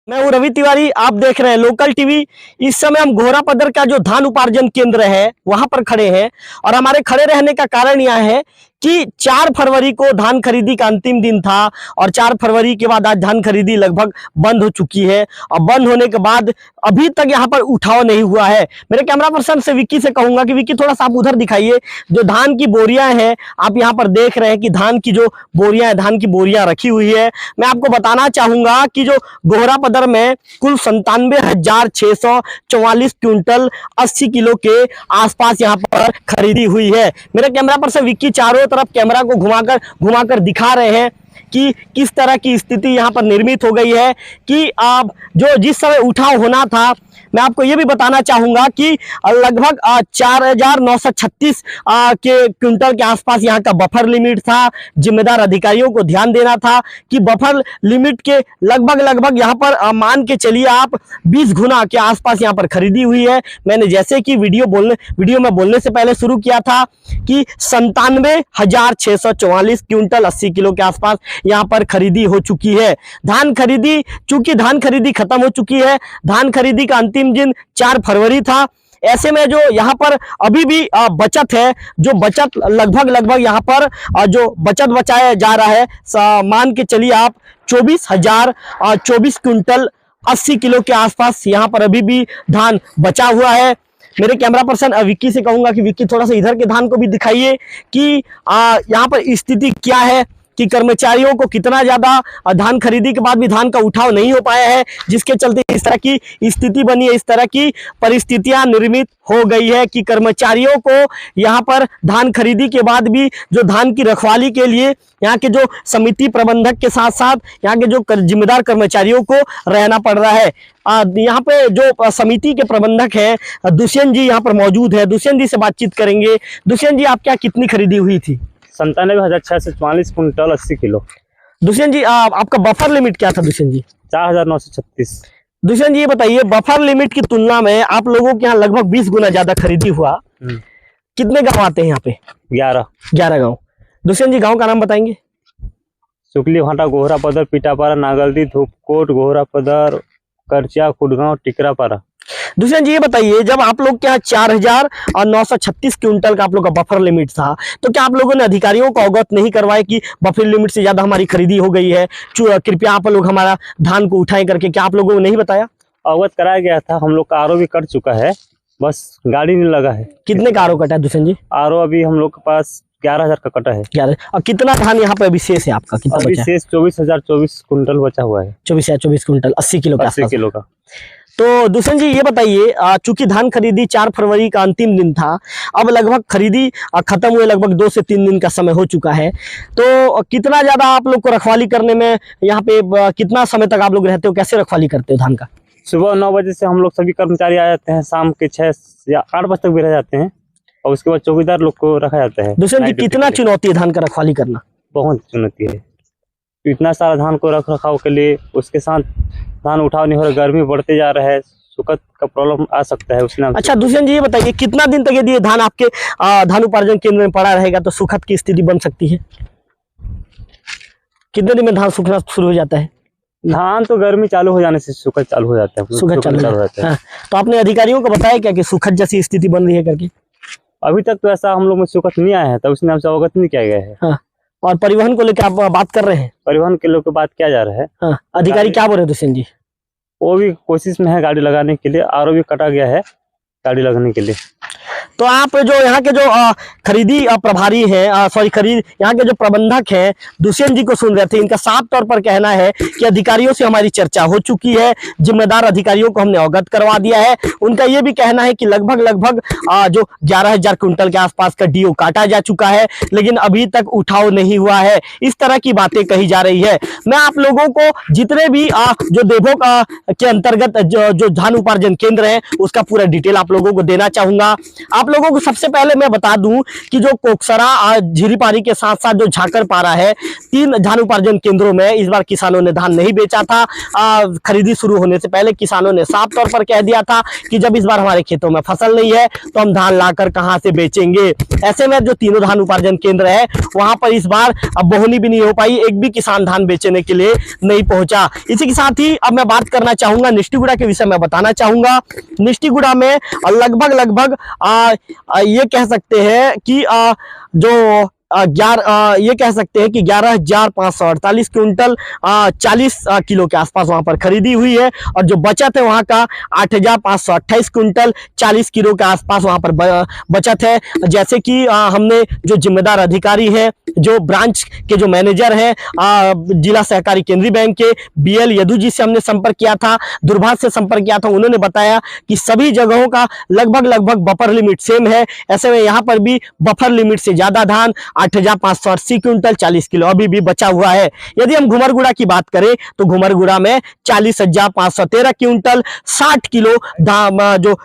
मैं हूं रवि तिवारी, आप देख रहे हैं लोकल टीवी। इस समय हम घोरापदर का जो धान उपार्जन केंद्र है वहां पर खड़े हैं और हमारे खड़े रहने का कारण यह है कि 4 फरवरी को धान खरीदी का अंतिम दिन था और 4 फरवरी के बाद आज धान खरीदी लगभग बंद हो चुकी है और बंद होने के बाद अभी तक यहां पर उठाव नहीं हुआ है। मेरे कैमरा पर्सन से विक्की से कहूंगा कि विक्की थोड़ा सा आप उधर दिखाइए। जो धान की बोरियां हैं आप यहां पर देख रहे हैं कि धान की जो बोरियां है, धान की बोरियां रखी हुई है। मैं आपको बताना चाहूंगा कि जो घोरापदर में कुल 97,644 क्विंटल 80 किलो के आसपास यहां पर खरीदी हुई है। मेरे कैमरा पर्सन विक्की चारों तरफ कैमरा को घुमाकर दिखा रहे हैं कि किस तरह की स्थिति यहां पर निर्मित हो गई है कि आप जो जिस समय उठाव होना था। मैं आपको यह भी बताना चाहूंगा कि लगभग 4,936 के क्विंटल के आसपास यहां का बफर लिमिट था। जिम्मेदार अधिकारियों को ध्यान देना था कि बफर लिमिट के लगभग यहां पर मान के चलिए आप 20 गुना के आसपास यहां पर खरीदी हुई है। मैंने जैसे कि वीडियो में बोलने से पहले शुरू किया था कि 97,644 क्विंटल 80 किलो के आसपास यहां पर खरीदी हो चुकी है। चूंकि धान खरीदी खत्म हो चुकी है, धान खरीदी का अंतिम दिन 4 फरवरी था। ऐसे में जो यहाँ पर अभी भी बचत है, जो बचत लगभग यहाँ पर जो बचत बचाया जा रहा है, मान के चलिए आप 24,024 क्विंटल 80 किलो के आसपास यहाँ पर अभी भी धान बचा हुआ है। मेरे कैमरा पर्सन विक्की से कहूंगा कि विक्की थोड़ा सा इधर के धान को भी दिखाइए कि यहाँ पर स्थिति क्या है कि कर्मचारियों को कितना ज्यादा धान खरीदी के बाद भी धान का उठाव नहीं हो पाया है, जिसके चलते इस तरह की स्थिति बनी है, इस तरह की परिस्थितियां निर्मित हो गई है कि कर्मचारियों को यहां पर धान खरीदी के बाद भी जो धान की रखवाली के लिए यहाँ के जो समिति प्रबंधक के साथ साथ यहाँ के जो जिम्मेदार कर्मचारियों को रहना पड़ रहा है। यहाँ पे जो समिति के प्रबंधक हैं दुष्यंत जी यहाँ पर मौजूद है। दुष्यंत जी से बातचीत करेंगे। दुष्यंत जी, आप क्या कितनी खरीदी हुई थी? 97,644 क्विंटल 80 किलो। दुष्यंत जी, आपका बफर लिमिट क्या था? दुष्यंत जी 4,936। दुष्यंत जी ये बताइए, बफर लिमिट की तुलना में आप लोगों के यहाँ लगभग 20 गुना ज्यादा खरीदी हुआ। कितने गांव आते हैं यहाँ पे? 11 गांव। दुष्यंत जी, गांव का नाम बताएंगे? सुकली भाटा, घोरापदर, पीटापारा, नागलदी, धूपकोट, घोरापदर, करचिया, खुडगांव, टिकरापारा। दुष्यंत जी ये बताइए, जब आप लोग के यहाँ 4,936 क्विंटल का आप लोग का बफर लिमिट था, तो क्या आप लोगों ने अधिकारियों को अवगत नहीं करवाया कि बफर लिमिट से ज्यादा हमारी खरीदी हो गई है, कृपया आप लोग हमारा धान को उठाएं करके? क्या आप लोगों को नहीं बताया? अवगत कराया गया था। हम लोग का आरओ भी कट चुका है, बस गाड़ी नहीं लगा है। कितने का आरओ कटा है दुष्यंत जी? आरओ अभी हम लोग के पास 11,000 का कटा है। 11। और कितना धान यहाँ पे अभी शेष है आपका? कितना अभी शेष 24,024 क्विंटल बचा हुआ है। 24,024 क्विंटल 80 किलो का? 80 किलो का। तो दुष्यंत जी ये बताइए, चूंकि धान खरीदी 4 फरवरी का अंतिम दिन था, अब लगभग खरीदी खत्म हुए लगभग 2 से 3 दिन का समय हो चुका है, तो कितना ज्यादा आप लोग को रखवाली करने में यहाँ पे कितना समय तक आप लोग रहते हो? कैसे रखवाली करते हो धान का? सुबह 9 बजे से हम लोग सभी कर्मचारी आ जाते हैं, शाम के 6 या 8 बजे तक भी रह जाते हैं और उसके बाद चौकीदार लोग को रखा जाता है। दुष्यंत जी, कितना चुनौती है धान का रखवाली करना? बहुत चुनौती है। इतना सारा धान को रख रखाव के लिए, उसके साथ धान उठाव नहीं हो रहा, गर्मी बढ़ते जा रहा है, सुखद का प्रॉब्लम आ सकता है उसमें। अच्छा दुष्यंत जी ये बताइए, कितना दिन तक यदि धान आपके धान उपार्जन केंद्र में पड़ा रहेगा तो सुखद की स्थिति बन सकती है? कितने दिन में धान सूखना शुरू हो जाता है? धान तो गर्मी चालू हो जाने से सुखद चालू हो जाता है। सुखद चालू हो जाता है। हाँ। तो आपने अधिकारियों को बताया क्या कि सुखद जैसी स्थिति बन रही है करके? अभी तक तो ऐसा हम लोग में सुखद नहीं आया है, तो उसने हमसे अवगत नहीं किया गया है। हाँ। और परिवहन को लेकर आप बात कर रहे हैं? परिवहन के लोग को बात किया जा रहा है। हाँ। अधिकारी क्या बोल रहे हैं दुष्यंत जी? वो भी कोशिश में है गाड़ी लगाने के लिए, आरओ भी कटा गया है गाड़ी लगाने के लिए। तो आप जो यहाँ के जो खरीदी प्रभारी हैं, यहाँ के जो प्रबंधक हैं दुष्यंत जी को सुन रहे थे। इनका साफ तौर पर कहना है कि अधिकारियों से हमारी चर्चा हो चुकी है, जिम्मेदार अधिकारियों को हमने अवगत करवा दिया है। उनका ये भी कहना है कि लगभग जो 11,000 क्विंटल के आसपास का डीओ काटा जा चुका है, लेकिन अभी तक उठाव नहीं हुआ है। इस तरह की बातें कही जा रही है। मैं आप लोगों को जितने भी जो देवों के अंतर्गत जो धान उपार्जन केंद्र है उसका पूरा डिटेल आप लोगों को देना चाहूंगा। आप लोगों को सबसे पहले मैं बता दूं कि जो कोकसरा, झीरीपारी के साथ साथ जो झाकरपारा है, 3 धान उपार्जन केंद्रों में इस बार किसानों ने धान नहीं बेचा था। खरीदी शुरू होने से पहले किसानों ने साफ तौर पर कह दिया था कि जब इस बार हमारे खेतों में फसल नहीं है तो हम धान लाकर कहां से बेचेंगे। ऐसे में जो तीनों धान उपार्जन केंद्र है वहां पर इस बार अब बोहनी भी नहीं हो पाई, एक भी किसान धान बेचने के लिए नहीं पहुंचा। इसी के साथ ही अब मैं बात करना चाहूंगा निष्ठीगुड़ा के विषय में बताना चाहूंगा। निष्ठीगुड़ा में लगभग ये कह सकते हैं कि जो 11,548 क्विंटल 40 किलो के आसपास वहां पर खरीदी हुई है, और जो बचत है वहां का 8,528 क्विंटल 40 किलो के आसपास वहां पर बचत है। जैसे कि हमने जो जिम्मेदार अधिकारी है, जो ब्रांच के जो मैनेजर हैं जिला सहकारी केंद्रीय बैंक के BL यदु जी से हमने संपर्क किया था, दूरभाष से संपर्क किया था। उन्होंने बताया कि सभी जगहों का लगभग बफर लिमिट सेम है। ऐसे में यहाँ पर भी बफर लिमिट से ज्यादा धान 8,580 क्विंटल 40 किलो अभी भी बचा हुआ है। यदि हम घुमरगुड़ा की बात करें तो घुमरगुड़ा में 40,513 क्विंटल 60 किलो जो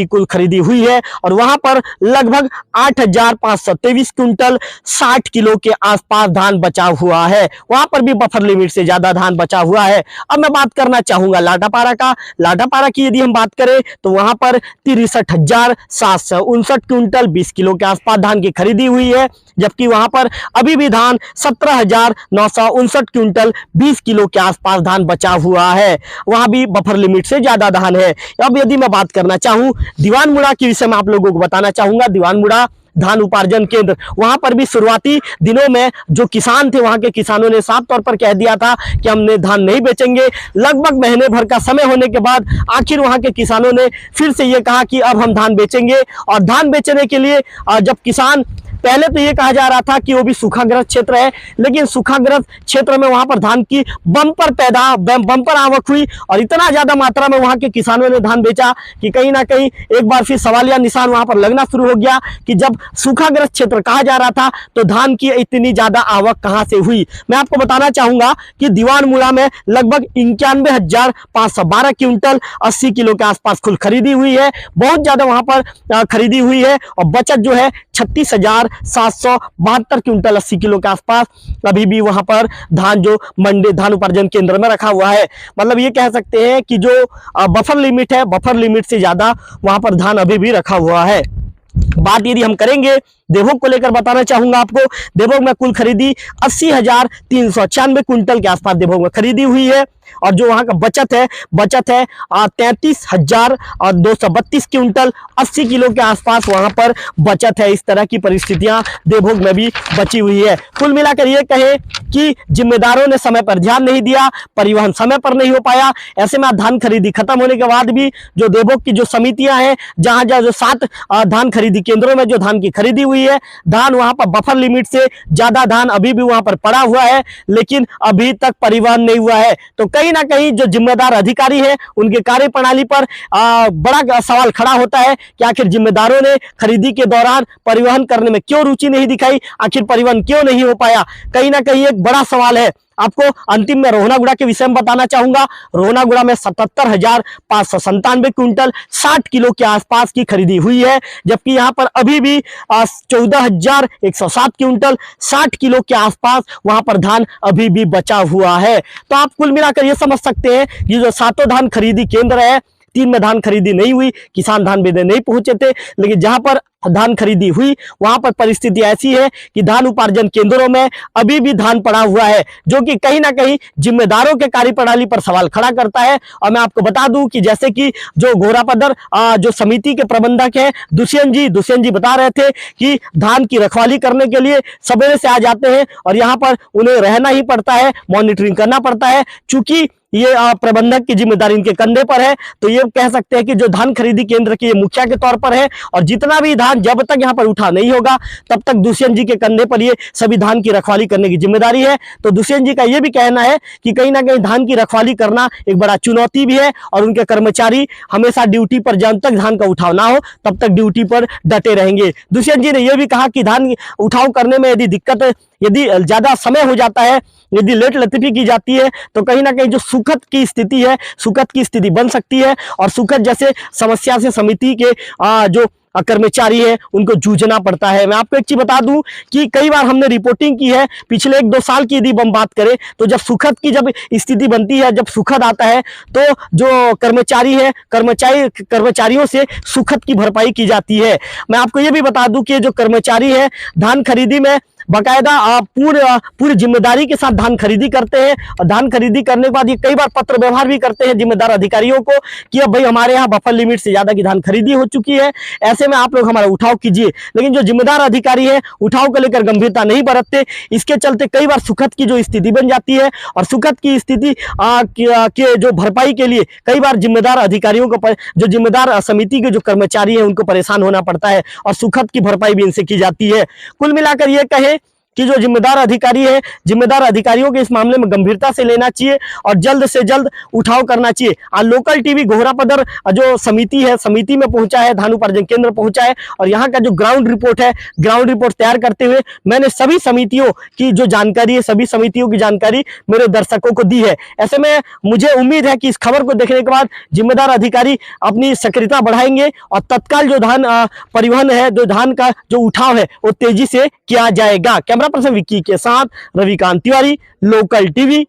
कुल खरीदी हुई है, और वहां पर लगभग 8,523 क्विंटल 60 किलो के आसपास धान बचा हुआ है। वहां पर भी बफर लिमिट से ज्यादा धान बचा हुआ है। अब मैं बात करना चाहूंगा लाटापारा का। लाटापारा की यदि हम बात करें तो वहां पर 63,759 क्विंटल 20 किलो के आसपास धान की खरीदी हुई है, जबकि वहां पर अभी भी धान 17,959 क्विंटल 20 किलो के आसपास धान बचा हुआ है। वहां भी बफर लिमिट से ज्यादा धान है। अब यदि मैं बात करना चाहूं दीवानमुड़ा के विषय में आप लोगों को बताना चाहूंगा। दीवानमुड़ा धान उपार्जन केंद्र, वहां पर भी शुरुआती दिनों में जो किसान थे वहां के किसानों ने साफ तौर पर कह दिया था कि हमने धान नहीं बेचेंगे। लगभग महीने भर का समय होने के बाद आखिर वहां के किसानों ने फिर से ये कहा कि अब हम धान बेचेंगे। और धान बेचने के लिए जब किसान, पहले तो ये कहा जा रहा था कि वो भी सूखाग्रस्त क्षेत्र है, लेकिन सूखाग्रस्त क्षेत्र में वहां पर धान की बम्पर आवक हुई, और इतना ज्यादा मात्रा में वहां के किसानों ने धान बेचा कि कहीं ना कहीं एक बार फिर सवालिया निशान वहां पर लगना शुरू हो गया कि जब सूखाग्रस्त क्षेत्र कहा जा रहा था तो धान की इतनी ज्यादा आवक कहां से हुई। मैं आपको बताना चाहूंगा कि दीवानमुड़ा में लगभग 91,512 क्विंटल 80 किलो के आसपास कुल खरीदी हुई है। बहुत ज्यादा वहां पर खरीदी हुई है, और बचत जो है 36,772 क्विंटल 80 किलो के आसपास अभी भी वहां पर धान जो मंडी धान उपार्जन केंद्र में रखा हुआ है। मतलब ये कह सकते हैं कि जो बफर लिमिट है, बफर लिमिट से ज्यादा वहां पर धान अभी भी रखा हुआ है। बात यदि हम करेंगे देवभोग को लेकर बताना चाहूंगा आपको। देवभोग में कुल खरीदी 80,396 क्विंटल के आसपास देवभोग में खरीदी हुई है, और जो वहां का बचत है 33,232 क्विंटल 80 किलो के आसपास वहां पर बचत है। इस तरह की परिस्थितियां देवभोग में भी बची हुई है। कुल मिलाकर ये कहे कि जिम्मेदारों ने समय पर ध्यान नहीं दिया, परिवहन समय पर नहीं हो पाया। ऐसे में धान खरीदी खत्म होने के बाद भी जो देवभोग की जो समितियां हैं, जहां जहां जो 7 धान खरीदी केंद्रों में जो धान की खरीदी हुई है, धान वहां पर बफर लिमिट से ज्यादा धान अभी भी वहां पर पड़ा हुआ है, लेकिन अभी तक परिवहन नहीं हुआ है। तो कहीं ना कहीं जो जिम्मेदार अधिकारी है उनके कार्य प्रणाली पर बड़ा सवाल खड़ा होता है कि आखिर जिम्मेदारों ने खरीदी के दौरान परिवहन करने में क्यों रुचि नहीं दिखाई, आखिर परिवहन क्यों नहीं हो पाया। कहीं ना कहीं एक बड़ा सवाल है। आपको अंतिम में रोहनागुड़ा के विषय में बताना चाहूंगा। रोहनागुड़ा में 77,597 क्विंटल 60 किलो के आसपास की खरीदी हुई है, जबकि यहां पर अभी भी 14,107 क्विंटल 60 किलो के आसपास वहां पर धान अभी भी बचा हुआ है। तो आप कुल मिलाकर ये समझ सकते हैं कि जो 7 धान खरीदी केंद्र है, 3 में धान खरीदी नहीं हुई, किसान धान बेचने नहीं पहुंचे थे, लेकिन जहां पर धान खरीदी हुई वहां पर परिस्थिति ऐसी है कि धान उपार्जन केंद्रों में अभी भी धान पड़ा हुआ है, जो कि कहीं ना कहीं जिम्मेदारों के कार्यप्रणाली पर सवाल खड़ा करता है। और मैं आपको बता दूं कि जैसे कि जो घोरापदर जो समिति के प्रबंधक हैं दुष्यंत जी बता रहे थे कि धान की रखवाली करने के लिए सवेरे से आ जाते हैं और यहाँ पर उन्हें रहना ही पड़ता है, मॉनिटरिंग करना पड़ता है। चूंकि ये प्रबंधक की जिम्मेदारी इनके कंधे पर है, तो ये कह सकते हैं कि जो धान खरीदी केंद्र के मुखिया के तौर पर है, और जितना भी धान जब तक यहाँ पर उठा नहीं होगा तब तक दुष्यंत जी के कंधे पर ये सभी धान की रखवाली करने की जिम्मेदारी है। तो दुष्यंत जी का ये भी कहना है कि कहीं ना कहीं धान की रखवाली करना एक बड़ा चुनौती भी है, और उनके कर्मचारी हमेशा ड्यूटी पर जब तक धान का उठाव ना हो तब तक ड्यूटी पर डटे रहेंगे। दुष्यंत जी ने यह भी कहा कि धान उठाव करने में यदि दिक्कत यदि ज्यादा समय हो जाता है, यदि लेट लतीफी की जाती है, तो कहीं ना कहीं जो सुखद की स्थिति है, सुखद की स्थिति बन सकती है और सुखद जैसे समस्या से समिति के जो कर्मचारी है उनको जूझना पड़ता है। मैं आपको एक चीज बता दूं कि कई बार हमने रिपोर्टिंग की है पिछले 1-2 साल की, यदि हम बात करें तो जब सुखद की जब स्थिति बनती है, जब सुखद आता है, तो जो कर्मचारी है, कर्मचारियों से सुखद की भरपाई की जाती है। मैं आपको ये भी बता दूं कि जो कर्मचारी है धान खरीदी में बाकायदा पूरी जिम्मेदारी के साथ धान खरीदी करते हैं और धान खरीदी करने के बाद ये कई बार पत्र व्यवहार भी करते हैं जिम्मेदार अधिकारियों को कि अब भाई हमारे यहाँ बफर लिमिट से ज्यादा की धान खरीदी हो चुकी है, ऐसे में आप लोग हमारा उठाव कीजिए। लेकिन जो जिम्मेदार अधिकारी है उठाव को लेकर गंभीरता नहीं बरतते, इसके चलते कई बार सुखद की जो स्थिति बन जाती है और सुखद की स्थिति के जो भरपाई के लिए कई बार जिम्मेदार अधिकारियों को, जो जिम्मेदार समिति के जो कर्मचारी है उनको परेशान होना पड़ता है और सुखद की भरपाई भी इनसे की जाती है। कुल मिलाकर ये कहें कि जो जिम्मेदार अधिकारी है, जिम्मेदार अधिकारियों के इस मामले में गंभीरता से लेना चाहिए और जल्द से जल्द उठाव करना चाहिए। लोकल टीवी घोरापदर जो समिति है, समिति में पहुंचा है, धान उपार्जन केंद्र पहुंचा है और यहाँ का जो ग्राउंड रिपोर्ट है, ग्राउंड रिपोर्ट तैयार करते हुए मैंने सभी समितियों की जो जानकारी है, सभी समितियों की जानकारी मेरे दर्शकों को दी है। ऐसे में मुझे उम्मीद है कि इस खबर को देखने के बाद जिम्मेदार अधिकारी अपनी सक्रियता बढ़ाएंगे और तत्काल जो धान परिवहन है, जो धान का जो उठाव है वो तेजी से किया जाएगा। कैमरा पर्सन विक्की के साथ रविकांत तिवारी, लोकल टीवी।